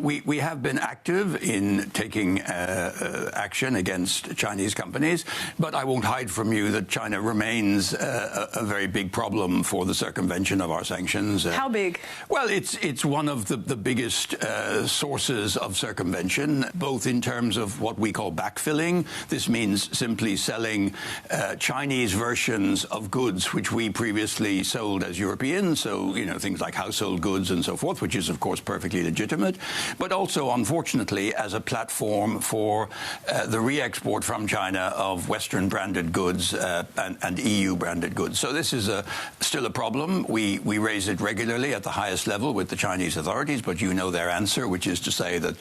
We have been active in taking action against Chinese companies, but I won't hide from you that China remains a very big problem for the circumvention of our sanctions. How big? Well, it's one of the biggest sources of circumvention, both in terms of what we call backfilling. This means simply selling Chinese versions of goods which we previously sold as Europeans, so, things like household goods and so forth, which is, of course, perfectly legitimate, but also, unfortunately, as a platform for the re-export from China of Western-branded goods and EU-branded goods. So this is still a problem. We raise it regularly at the highest level with the Chinese authorities, but you know their answer, which is to say that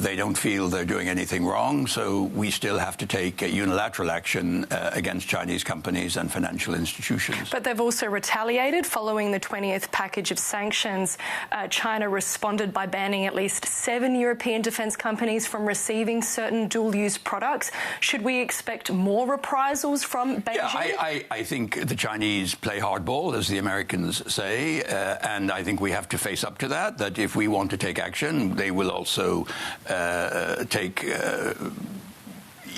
they don't feel they're doing anything wrong, so we still have to take unilateral action against Chinese companies and financial institutions. But they've also retaliated following the 20th package of sanctions. China responded by banning at least 7 European defence companies from receiving certain dual-use products. Should we expect more reprisals from Beijing? Yeah, I think the Chinese play hardball, as the Americans say, and I think we have to face up to that if we want to take action, they will also take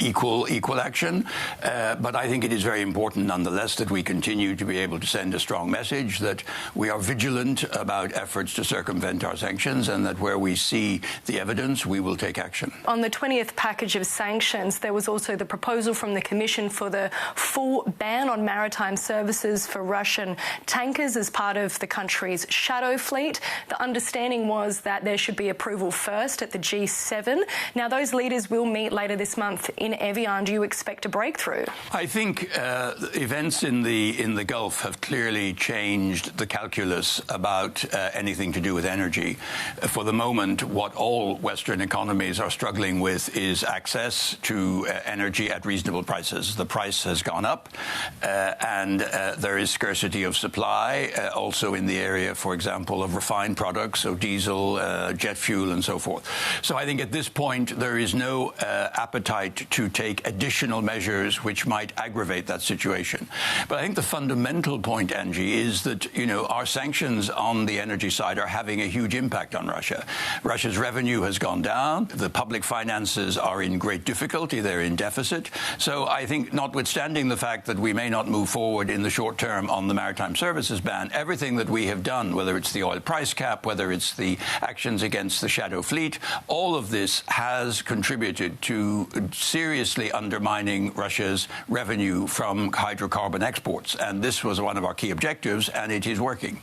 equal action. But I think it is very important, nonetheless, that we continue to be able to send a strong message that we are vigilant about efforts to circumvent our sanctions, and that where we see the evidence, we will take action. On the 20th package of sanctions, there was also the proposal from the Commission for the full ban on maritime services for Russian tankers as part of the country's shadow fleet. The understanding was that there should be approval first at the G7. Now, those leaders will meet later this month in Evian. Do you expect a breakthrough? I think events in the Gulf have clearly changed the calculus about anything to do with energy. For the moment, what all Western economies are struggling with is access to energy at reasonable prices. The price has gone up, and there is scarcity of supply, also in the area, for example, of refined products, so diesel, jet fuel, and so forth. So I think at this point there is no appetite to take additional measures which might aggravate that situation. But I think the fundamental point, Angie, is that, our sanctions on the energy side are having a huge impact on Russia. Russia's revenue has gone down. The public finances are in great difficulty. They're in deficit. So I think, notwithstanding the fact that we may not move forward in the short term on the maritime services ban, everything that we have done, whether it's the oil price cap, whether it's the actions against the shadow fleet, all of this has contributed to seriously undermining Russia's revenue from hydrocarbon exports. And this was one of our key objectives, and it is working.